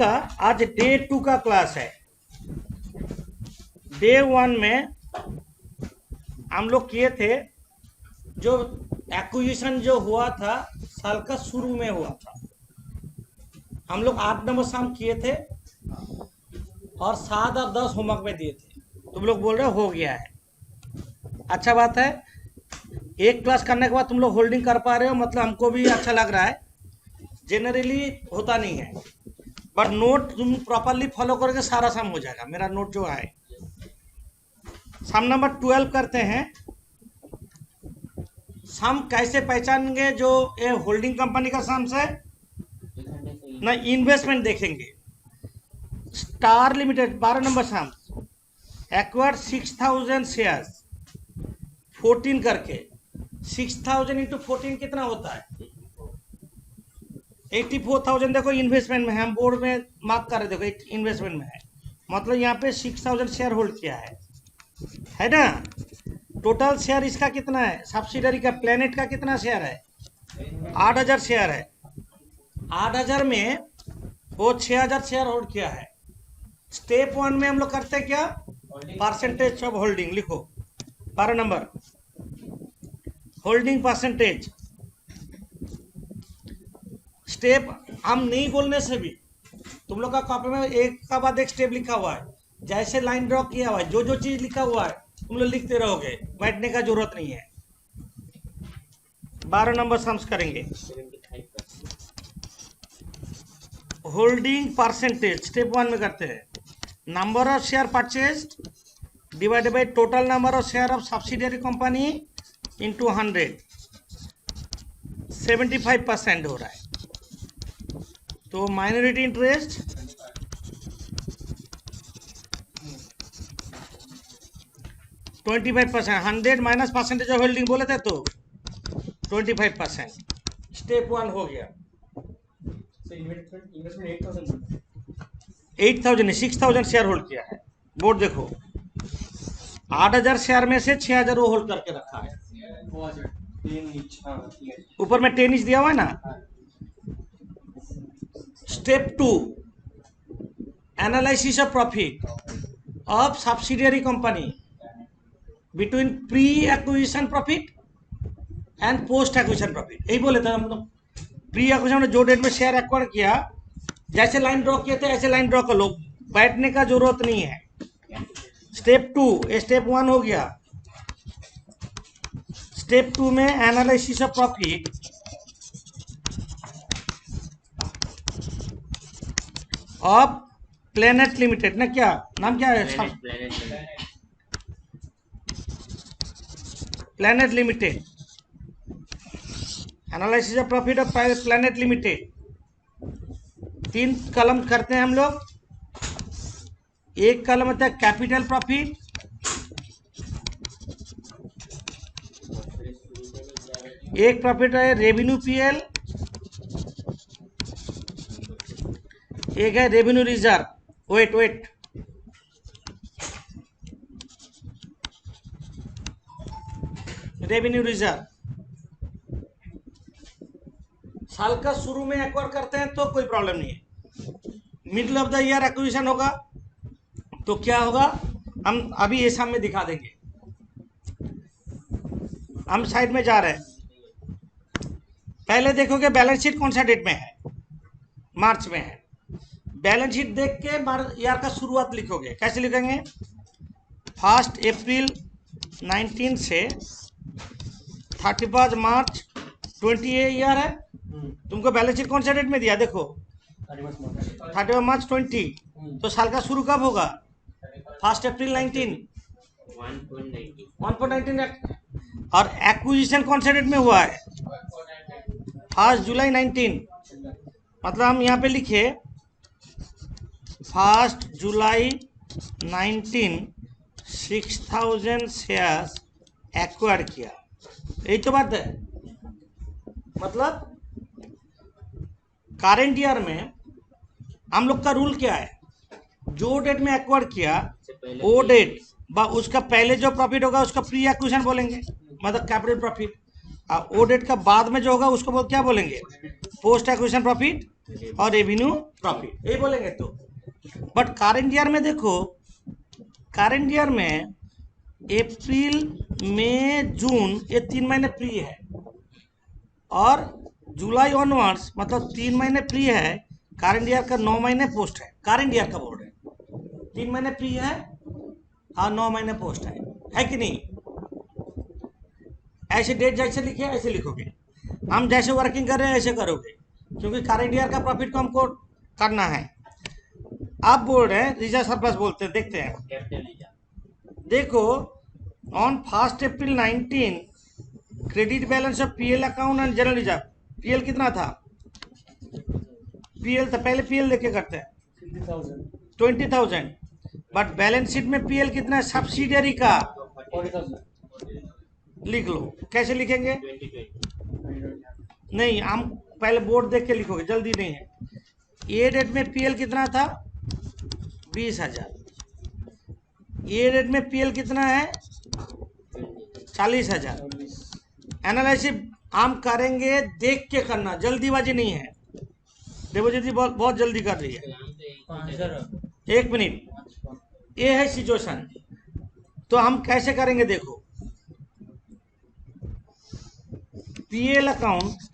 का आज डे 2 का क्लास है। डे 1 में हम लोग किए थे जो एक्विजिशन जो हुआ था साल का शुरू में हुआ था। हम लोग 8 नंबर शाम किए थे और 7 और 10 होमवर्क में दिए थे। तुम लोग बोल रहे हो गया है, अच्छा बात है। एक क्लास करने के बाद तुम लोग होल्डिंग कर पा रहे हो, मतलब हमको भी अच्छा लग रहा है। जनरली होता नहीं है, बट नोट तुम प्रॉपरली फॉलो करोगे सारा सम हो जाएगा। मेरा नोट जो है सम नंबर 12 करते हैं। सम कैसे पहचानेंगे? जो ये होल्डिंग कंपनी का सम से ना, इन्वेस्टमेंट देखेंगे। स्टार लिमिटेड 12 नंबर सम, एक्वायर्ड 6000 शेयर्स 14 करके 6000 इंटू 14 कितना होता है? 84,000। देखो इन्वेस्टमेंट में है, हम बोर्ड में मार्क कर रहे, देखो इन्वेस्टमेंट में है, मतलब यहाँ पे 6000 शेयर होल्ड किया है ना। टोटल शेयर इसका कितना है? सब्सिडरी का प्लेनेट का कितना शेयर है? 8000 शेयर है। 8000 में वो 6000 शेयर होल्ड किया है। स्टेप 1 में हम लोग करते हैं क्या? परसेंटेज ऑफ होल्डिंग लिखो, 12 नंबर होल्डिंग परसेंटेज। स्टेप हम नहीं बोलने से भी तुम लोग का कॉपी में एक का बाद एक स्टेप लिखा हुआ है, जैसे लाइन ड्रॉ किया हुआ है, जो जो चीज लिखा हुआ है तुम लोग लिखते रहोगे, बैठने का जरूरत नहीं है। 12 नंबर सम्स करेंगे। होल्डिंग परसेंटेज स्टेप 1 में करते हैं। Number of share purchased divided by total number of share of subsidiary company into 100, 75% हो रहा है। तो minority interest 25%, 100 minus percentage of holding बोले थे तो 25%। स्टेप 1 हो गया। 8,000 6,000 शेयर होल्ड किया है। बोर्ड देखो, 8000 शेयर में से 6000 वो होल्ड करके रखा है। ऊपर में 10 इंच दिया हुआ है ना। Step 2, analysis of profit of subsidiary company between pre acquisition profit and post acquisition profit. यही बोले थे हम लोग। प्री एक्विजिशन जो डेट में शेयर एक्वायर किया, जैसे लाइन ड्रॉ किए थे ऐसे लाइन ड्रॉ कर लो, बैठने का जरूरत नहीं है। स्टेप 2, स्टेप 1 हो गया। स्टेप 2 में analysis of profit of planet limited ना, क्या नाम क्या है? Planet limited. Analysis of profit of planet limited. 3 कलम करते हैं हम लोग। एक कलम होता है कैपिटल प्रॉफिट, एक प्रॉफिट है रेवेन्यू पीएल, एक है रेवेन्यू रिजर्व। वेट रेवेन्यू रिजर्व साल का शुरू में एक्वायर करते हैं तो कोई प्रॉब्लम नहीं है। Middle of the year acquisition होगा तो क्या होगा, हम अभी ये सामने दिखा देंगे। हम साइड में जा रहे हैं। पहले देखोगे बैलेंस शीट कौन सा डेट में है? मार्च में है। बैलेंस शीट देख के ईयर का शुरुआत लिखोगे। कैसे लिखेंगे? 1 अप्रैल 19 से 31 मार्च 20 ये ईयर है। तुमको बैलेंस शीट कौन सा डेट में दिया? देखो 31 मार्च 20। तो साल का शुरू कब होगा? 1 अप्रैल 19, 1.19। और एक्विजिशन कौन सा डेट में हुआ है? 1 जुलाई 19। मतलब हम यहाँ पे लिखे 1 जुलाई 19 6000 शेयर्स एक्वायर किया। यही तो बात है। मतलब करेंट ईयर में हम लोग का रूल क्या है? जो डेट में एक्वायर किया वो डेट उसका पहले जो प्रॉफिट होगा उसका प्री एक्विजिशन बोलेंगे, मतलब कैपिटल प्रॉफिट। वो डेट का बाद में जो होगा उसको क्या बोलेंगे? पोस्ट एक्विजिशन प्रॉफिट और रेवेन्यू प्रॉफिट, यही बोलेंगे तो। बट करंट ईयर में देखो, करंट ईयर में अप्रैल मई जून ये 3 महीने फ्री है, और जुलाई ऑनवर्ड्स मतलब 3 महीने फ्री है। करंट ईयर का 9 महीने पोस्ट है, करंट ईयर का बोल रहे हैं। 3 महीने फ्री है और 9 महीने पोस्ट है कि नहीं? ऐसे डेट जैसे लिखे ऐसे लिखोगे, हम जैसे वर्किंग कर रहे हैं ऐसे करोगे, क्योंकि करंट ईयर का प्रॉफिट को हमको करना है। आप बोल रहे हैं रिजर्व सरप्लस बोलते हैं, देखते हैं। देखो on 1 April 19 credit balance of PL account and general reserve, PL कितना था? पीएल था, पहले पीएल लेके करते हैं 20,000, बट बैलेंस शीट में पीएल कितना है सब्सिडियरी का? 40,000 लिख लो। कैसे लिखेंगे? नहीं, हम पहले बोर्ड देख के लिखोगे, जल्दी नहीं है। ये डेट में पीएल कितना था? 20,000। ये डेट में पीएल कितना है? 40,000। एनालिसिस हम करेंगे देख के करना, जल्दीबाजी नहीं है। देवजीत जी बहुत जल्दी कर रही है। 1 मिनट, ये है सिचुएशन। तो हम कैसे करेंगे देखो, पीएल अकाउंट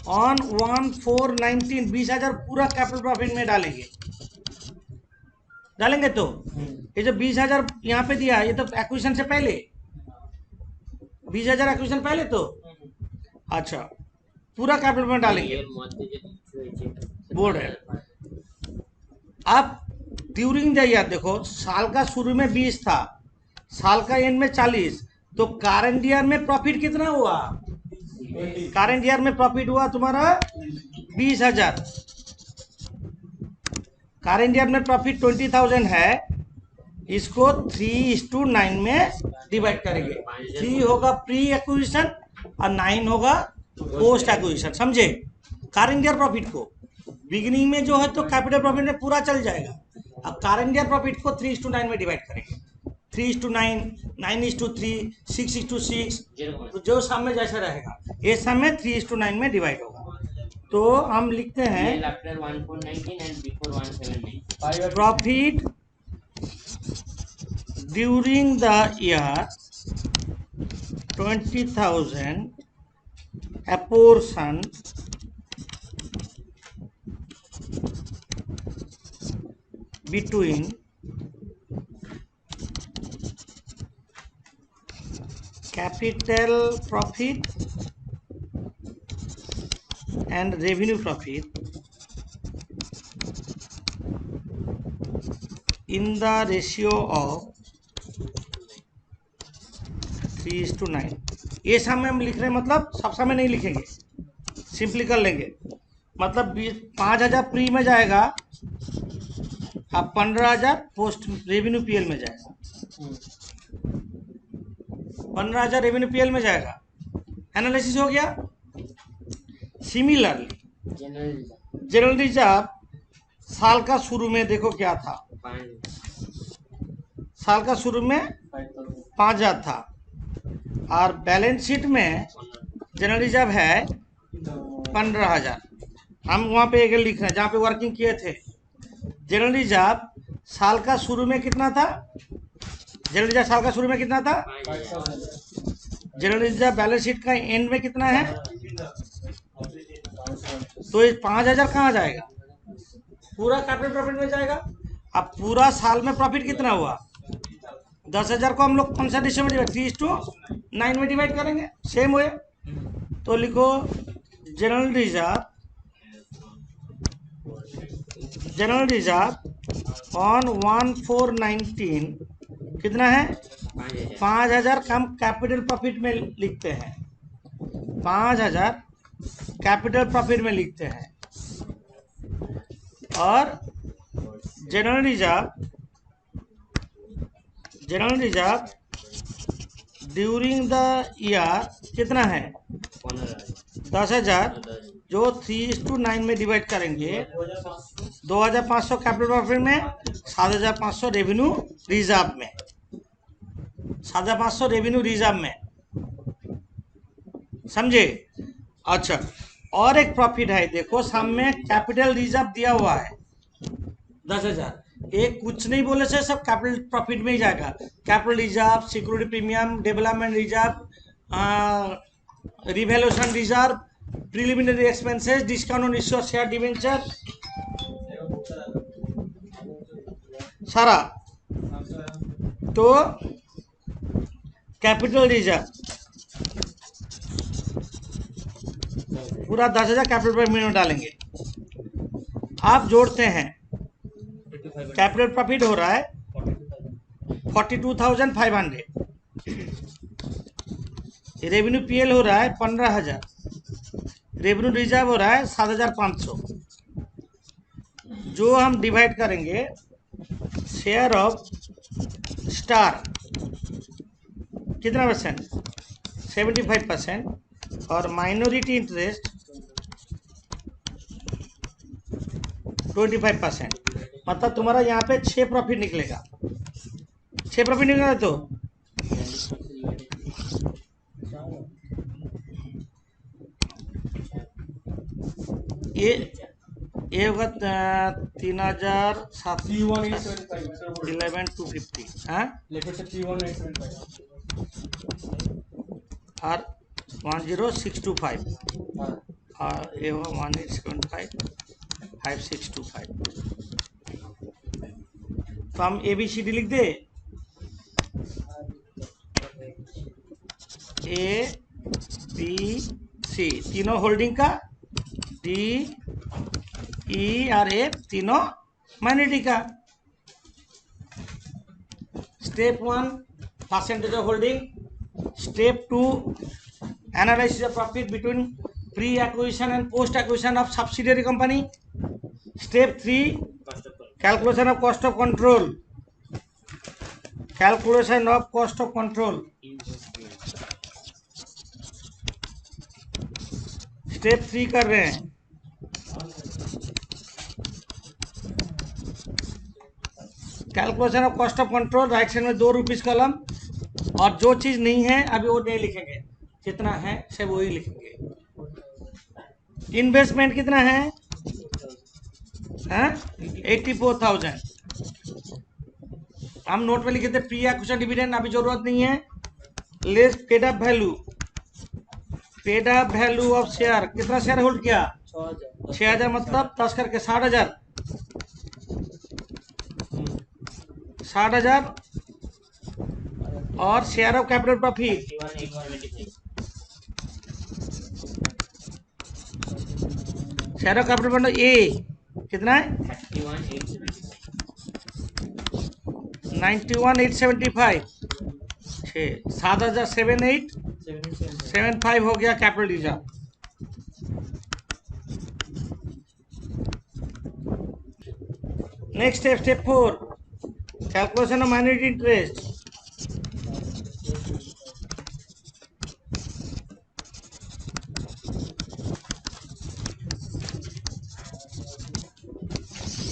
ऑन 1/4/19 20,000 पूरा कैपिटल प्रॉफिट में डालेंगे। तो ये जो 20,000 यहाँ पे दिया, ये तो एक्विजिशन से पहले 20,000 एक्विजिशन पहले तो अच्छा पूरा कैपिटल में डालेंगे, बोर्ड है। अब ड्यूरिंग द ईयर देखो, साल का शुरू में 20 था, साल का एंड में 40, तो करंट ईयर में प्रॉफिट कितना हुआ? करंट ईयर में प्रॉफिट हुआ तुम्हारा 20,000। करंट ईयर में प्रॉफिट 20,000 है, इसको 3:9 में डिवाइड करेंगे। 3 होगा प्री एक्विजिशन और 9 होगा पोस्ट एक्विजिशन, समझे? करंट ईयर प्रॉफिट को बिगिनिंग में जो है तो कैपिटल प्रॉफिट में पूरा चल जाएगा। अब करंट ईयर प्रॉफिट को 3:9 में डिवाइड करेंगे, 3:9, 9:3, 6:6, तो जो सम में जैसा रहेगा, ये सम में 3:9 में डिवाइड होगा। तो हम लिखते हैं profit during the year 20,000 apportion between capital profit and revenue profit in the ratio of 3:9। ये सब में हम लिख रहे हैं, मतलब सब समय नहीं लिखेंगे, सिंपली कर लेंगे। मतलब 5,000 प्री में जाएगा, अब 15,000 पोस्ट रेवेन्यू पीएल में जाएगा, 15,000 रेवेन्यू पीएल में जाएगा। एनालिसिस हो गया। सिमिलरली जनरल रिजर्व साल का शुरू में देखो क्या था, साल का शुरू में 5,000 था, और बैलेंस शीट में जनरल रिजर्व है 15,000। हम वहाँ पे एक लिख रहे हैं जहाँ पे वर्किंग किए थे। जनरल रिजर्व साल का शुरू में कितना था? जनरल रिजर्व साल का शुरू में कितना था? जनरल रिजर्व बैलेंस शीट का एंड में कितना है? तो ये 5,000 कहाँ जाएगा? पूरा कैपिटल प्रॉफिट में जाएगा। अब पूरा साल में प्रॉफिट कितना हुआ? 10,000 को हम लोग कौन सा रेशियो में डिवाइड? 3:9 में डिवाइड करेंगे, सेम हुए। तो लिखो जनरल रिजर्व ऑन 1/4/19 कितना है? 5,000 का हम कैपिटल प्रॉफिट में लिखते हैं, 5,000 कैपिटल प्रॉफिट में लिखते हैं। और general reserve during the year कितना है? 10,000, जो 3:9 में डिवाइड करेंगे, 2,500 कैपिटल प्रॉफिट में, 7,500 रेवेन्यू रिजर्व में, 7,500 रेवेन्यू रिजर्व में, समझे? अच्छा, और एक प्रॉफिट है, देखो सामने कैपिटल रिजर्व दिया हुआ है 10,000। एक कुछ नहीं बोले से सब कैपिटल प्रॉफिट में ही जाएगा। Capital reserve, security premium, development reserve, revaluation reserve, preliminary expenses, discount on issue of share debenture, सारा। तो कैपिटल रिजर्व पूरा 10,000 कैपिटल प्रीमियम में डालेंगे। आप जोड़ते हैं, कैपिटल प्रॉफिट हो रहा है 42,500, रेवेन्यू पीएल हो रहा है 15,000, रेवेन्यू रिजर्व हो रहा है 7,500। जो हम डिवाइड करेंगे शेयर ऑफ स्टार कितना परसेंट, 75%, और माइनॉरिटी इंटरेस्ट 25%। मतलब तुम्हारा यहाँ पे 6 प्रॉफिट निकलेगा। 6 प्रॉफिट निकलेगा तो ये होगा 3,700, 11,250, हाँ, और 10625, और ये होगा 1875, 5625। तो हम ABCD लिख दे, ABC तीनों होल्डिंग का, D E और F तीनों माइनॉरिटी का। Step 1 percentage of holding, step 2 analysis of profit between pre acquisition and post acquisition of subsidiary company, step 3 calculation of cost of control, calculation of cost of control, step 3 कर रहे हैं। Calculation of cost of control, right side में 2 rupees column, और जो चीज नहीं है अभी वो नहीं लिखेंगे, जितना है सब वही लिखेंगे। इन्वेस्टमेंट कितना है, 84,000। हम नोट में लिखे थे प्री एक्विजिशन डिविडेंड, अभी जरूरत नहीं है। Less paid up value, paid up value of share, कितना शेयर होल्ड किया, 6,000, मतलब 10 करके 60,000, 60,000, और share of capital profit, share of capital profit ए कितना है, 91,875, 7,7875 हो गया capital reserve. Next step, step 4 calculation of minority interest.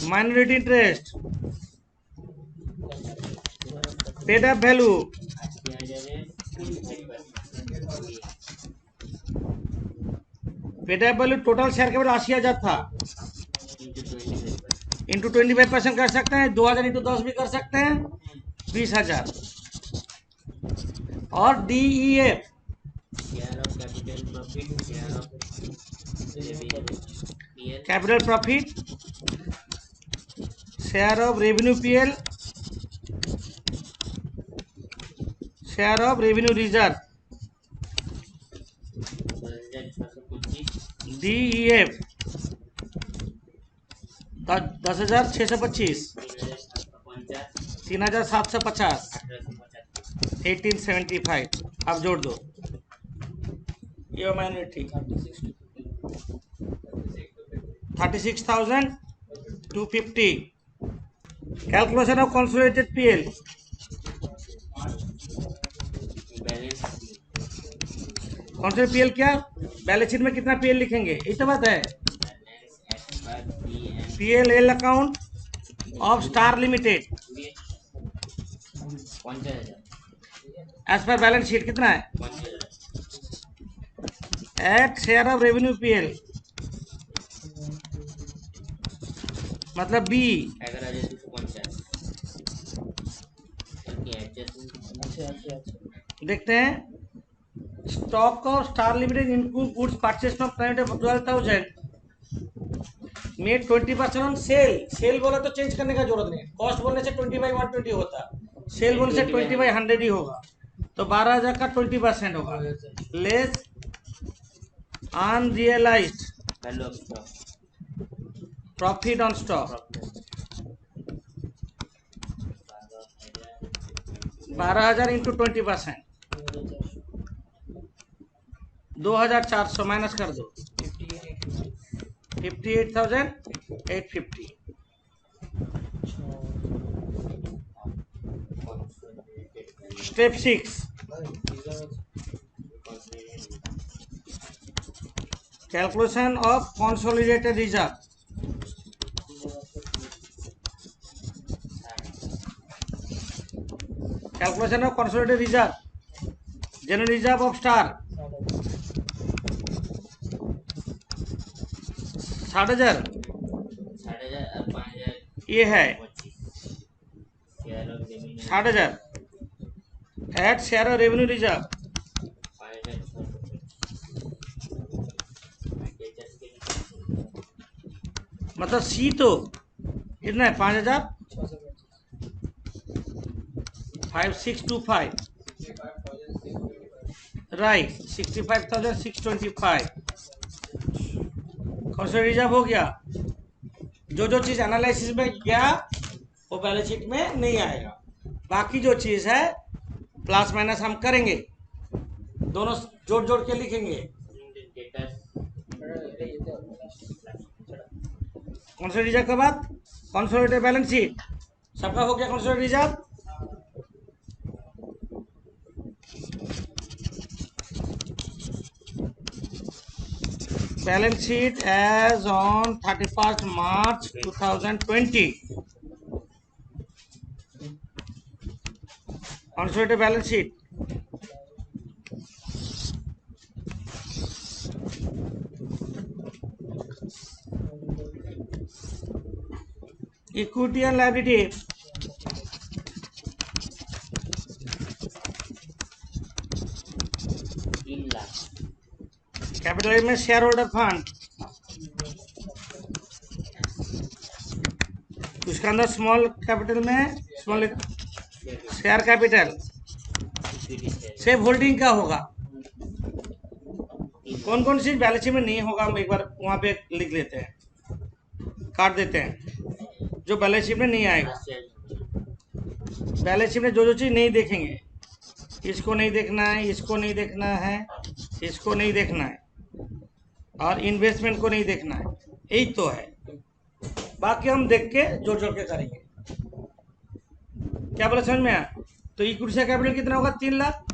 Minority interest, paid up value, paid up value total share capital 80,000 था, इंटू 25% कर सकते हैं, 2,000 इंटू 10 भी कर सकते हैं, 20,000। और DEF capital profit, share of revenue PL, share of revenue reserve, DEF 10,625, 3,750, 1875। अब जोड़ दो, ये minority 36,250। Calculation of consolidated PL, consolidated PL क्या, बैलेंस शीट में कितना PL लिखेंगे, ये तो बात है। PL account of star limited as per balance sheet कितना है, at share of revenue PL मतलब बी। 11,250 देखते हैं, stock of star limited include goods purchase from client of 12,000 में 20% ऑन सेल। सेल बोला तो चेंज करने का जरूरत नहीं, कॉस्ट बोलने से 20/120 होता, सेल बोलने से 20/100 ही होगा, तो 12,000 का 20% होगा, less unrealised value of stock profit on stock 12,000 into 20%, 2,400 minus कर दो, 58,850। Step 6, calculation of consolidated reserve. Calculation of consolidated reserve, general reserve of Star 60,000 60,000 और 5,000 ये है 25 share of revenue 60,000 at share of revenue reserve 5,600 मतलब सी तो कितना है 5,000 5625 right 65,625 कौन सा रिजर्व हो गया। जो चीज एनालिसिस में गया वो बैलेंस शीट में नहीं आएगा, बाकी जो चीज है प्लस माइनस हम करेंगे, दोनों जोड़ जोड़ के लिखेंगे। कंसोलिडेटेड रिजर्व के बाद कंसोलिडेटेड बैलेंस शीट सबका हो गया। Consolidated reserve balance sheet as on 31st March 2020, consolidated balance sheet equity and liability capital में शेयर होल्डर फंड, उसके अंदर स्मॉल कैपिटल में small share capital safe holding का होगा। कौन कौन सी बैलेंस शीट में नहीं होगा हम एक बार वहां पे लिख लेते हैं, काट देते हैं जो बैलेंस शीट में नहीं आएगा। बैलेंस शीट में जो चीज नहीं देखेंगे, इसको नहीं देखना है, इसको नहीं देखना है, इसको नहीं देखना है और इन्वेस्टमेंट को नहीं देखना है, यही तो है। बाकी हम देख के जोड़ जोड़ के करेंगे। क्या बोला समझ में आया। तो इक्विटी शेयर कैपिटल कितना होगा 3 लाख,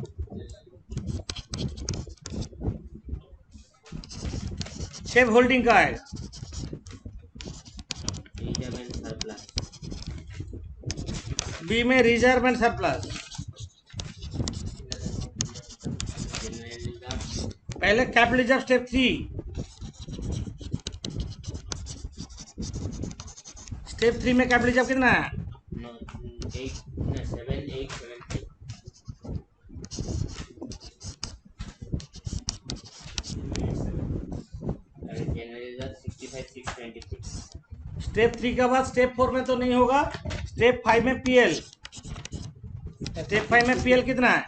सेफ होल्डिंग का आएगा बी में रिजर्व एंड सरप्लस। पहले कैपिटल रिजर्व स्टेप 3, स्टेप 3 में कैपिटल रिजर्व कितना है 65,626। स्टेप 3 के बाद स्टेप 4 में तो नहीं होगा। स्टेप 5 में पीएल, स्टेप 5 में पीएल कितना है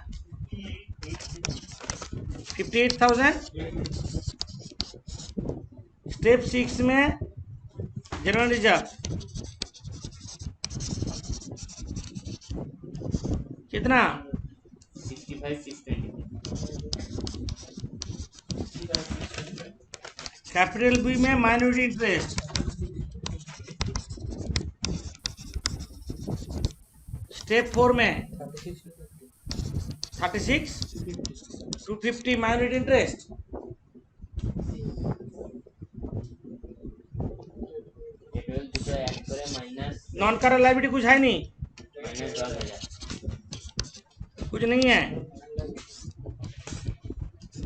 58,000। स्टेप 6 में जनरल रिजर्व कितना 65,626। कैपिटल बी में माइनॉरिटी इंटरेस्ट, स्टेप 4 में 36,250 minority interest. Non current liability कुछ है नहीं, कुछ नहीं है।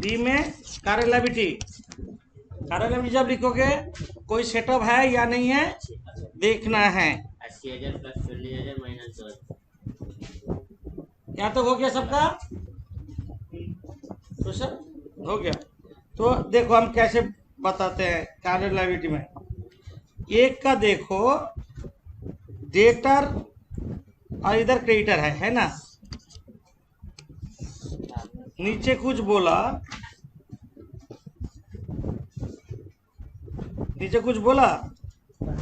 बी में करंट लायबिलिटी, करंट लायबिलिटी जब लिखोगे कोई सेटअप है या नहीं है देखना है। 80,000 प्लस 40,000 माइनस 2,000। यहाँ तक हो गया सबका? तो सर हो गया। तो देखो हम कैसे बताते हैं करंट लायबिलिटी में। एक का देखो डेटर और इधर क्रेडिटर है ना। नीचे कुछ बोला,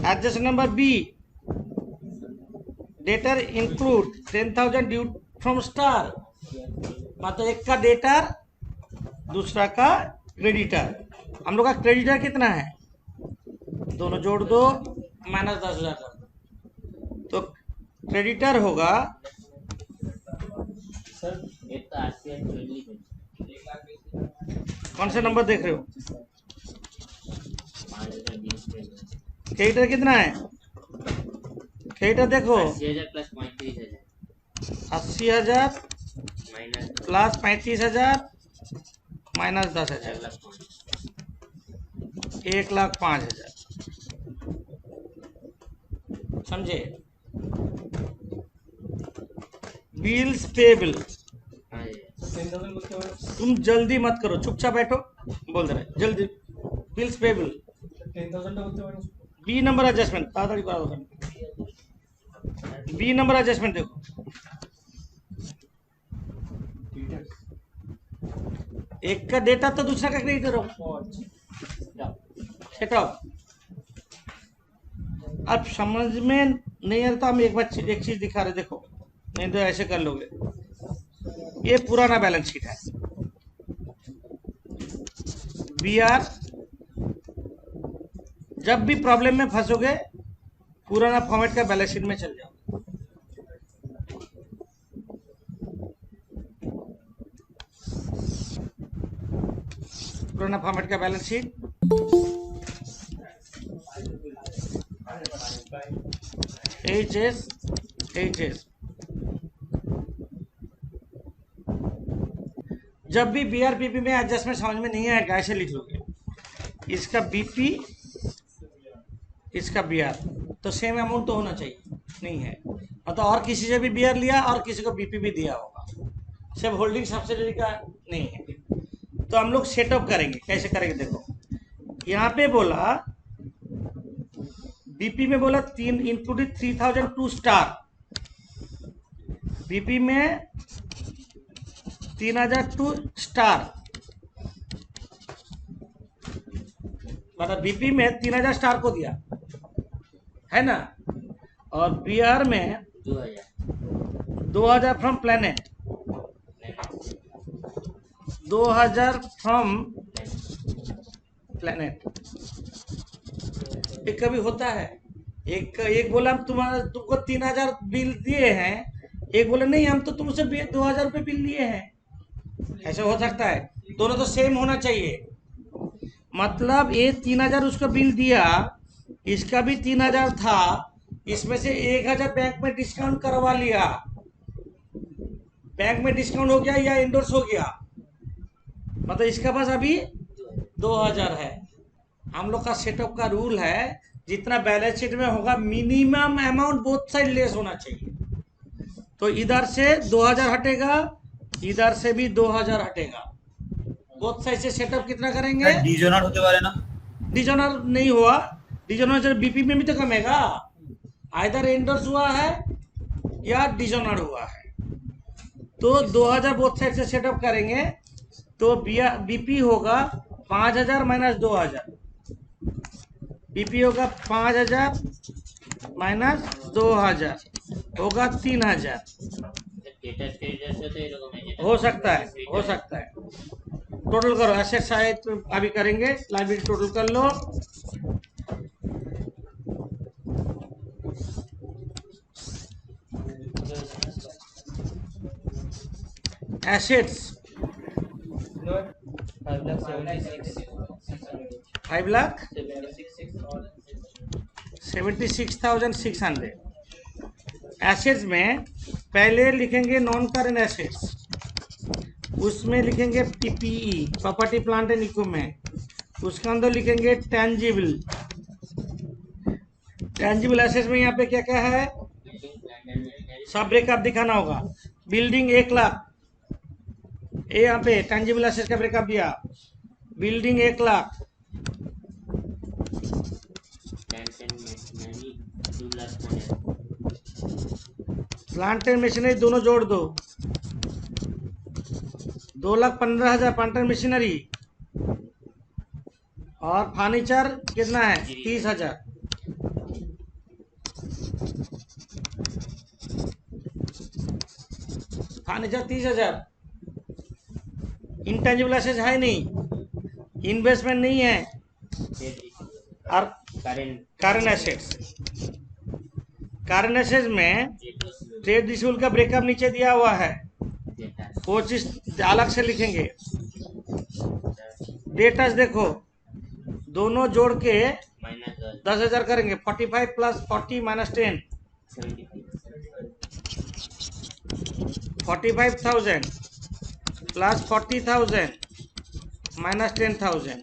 adjust number B, debtor include 10,000 due from Star. मतलब एक का डेटर दूसरा का क्रेडिटर। हम लोग का क्रेडिटर कितना है, दोनों जोड़ दो, माइनस 10,000 कर दो। तो क्रेडिटर होगा सर एक तो 80 और 40 है। कौन से नंबर देख रहे हो? 5,020 है। क्रेडिटर कितना है? क्रेडिटर देखो 80,000 प्लस 35,000 80,000 माइनस प्लस 35,000 माइनस 10,000, 1,05,000। समझे? Bills payable. 10,000 बोलते हो? तुम जल्दी मत करो, चुपचाप बैठो, बोल रहे जल्दी। बिल्स पेबल 10,000 बोलते हो? बी नंबर एडजस्टमेंट ताड़ाताड़ी करा दो। बी नंबर एडजस्टमेंट देखो, एक का डेटा तो दूसरा का क्रेडिटर हो। सेटअप अब समझ में नहीं आता, हम एक चीज दिखा रहे, देखो नहीं तो ऐसे कर लोगे। ये पुराना बैलेंस शीट है, बी आर। जब भी प्रॉब्लम में फंसोगे पुराना फॉर्मेट का बैलेंस शीट में चल जाओ। पुराना फॉर्मेट का बैलेंस शीट, HS। जब भी BRPP में एडजस्टमेंट समझ में नहीं आएगा ऐसे लिख लोगे, इसका BP इसका BR, तो सेम अमाउंट तो होना चाहिए, नहीं है। मतलब और किसी से भी BR लिया और किसी को BP भी दिया होगा, सिर्फ होल्डिंग सब्सिडियरी का नहीं है। तो हम लोग सेटअप करेंगे, कैसे करेंगे देखो। यहाँ पे बोला BP में बोला 3 इंक्लूडेड 3,002 स्टार, BP में 3,002 स्टार, मतलब BP में 3,000 स्टार को दिया है ना। और BR में 2,000 फ्रॉम प्लेनेट, 2,000 फ्रॉम प्लेनेट। एक कभी होता है, एक बोला हम तुमको 3,000 बिल दिए हैं, एक बोला नहीं हम तो तुमसे 2,000 रुपये बिल लिए हैं। ऐसे हो सकता है, दोनों तो सेम होना चाहिए। मतलब ये 3,000 उसका बिल दिया, इसका भी 3,000 था, इसमें से 1,000 बैंक में डिस्काउंट करवा लिया, बैंक में डिस्काउंट हो गया या इंडोर्स हो गया, मतलब इसका पास अभी 2,000 है। हम लोग का सेटअप का रूल है, जितना बैलेंस शीट में होगा minimum amount both side lace होना चाहिए। तो इधर से 2,000 हटेगा, इधर से भी 2,000 हटेगा, बोथ साइड से सेटअप कितना करेंगे? डिजोनर होते वाले ना, डिजोनर नहीं हुआ, डिजोनर BP में भी तो कमेगा, आइदर एंडोर्स हुआ है या डिजोनर हुआ है। तो 2,000 बोथ साइड से सेटअप करेंगे, तो BP होगा 5,000 माइनस 2,000, BP होगा 5,000 माइनस 2,000 होगा 3,000। हो सकता है, हो सकता है। टोटल करो, एसेट साइड अभी करेंगे, लायबिलिटी टोटल कर लो। एसेट्स 5,76,600। एसेट्स में पहले लिखेंगे नॉन करंट एसेट्स, उसमें लिखेंगे PPE, property plant and equipment, उसके अंदर लिखेंगे टेंजिबल, टेंजिबल एसेट्स में यहाँ पे क्या क्या है, बिल्डिंग प्लांट एंड मशीनरी सब ब्रेकअप दिखाना होगा। बिल्डिंग 1 लाख, ये यहाँ पे टेंजिबल एसेट्स का ब्रेकअप दिया। Building 1 lakh, plant and machinery 2 lakh 1 plant and machinery दोनों जोड़ दो, 2,15,000 प्लांट एंड मशीनरी, और फर्नीचर कितना है 30,000। फर्नीचर 30,000। इंटेंजिबल एसेट्स है नहीं, इन्वेस्टमेंट नहीं है, और current current assets. Current assets में ट्रेड रिसीवेबल का ब्रेकअप नीचे दिया हुआ है, डेटा वो चीज अलग से लिखेंगे। डेटास देखो, दोनों जोड़ के माइनस 10,000 करेंगे। 45 plus 40 minus 10, 45,000 plus 40,000 minus 10,000,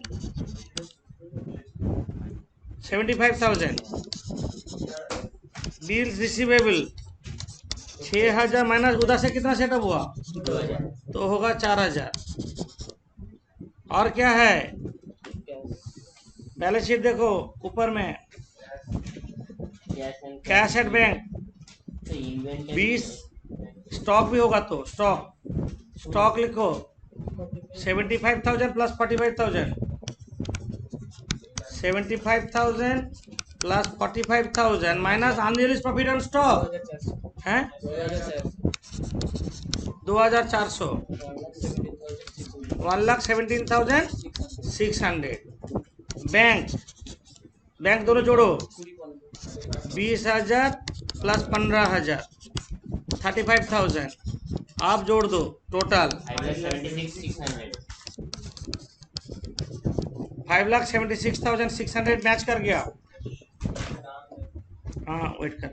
75,000। Bills receivable 6,000 minus उधर से कितना सेटअप हुआ, 2,000 तो होगा 4,000। और क्या है, बैलेंस शीट देखो ऊपर में, कैश एट बैंक तो इन्वेंटरी 20, स्टॉक भी होगा तो स्टॉक लिखो 75,000 plus 45,000, 75,000 plus 45,000 minus unrealised profit on stock है 2,400, 1,17,600। बैंक दोनों जोड़ो, 20,000 प्लस 15,000, 35,000। आप जोड़ दो टोटल 5,76,600 मैच कर गया। हाँ वेट कर,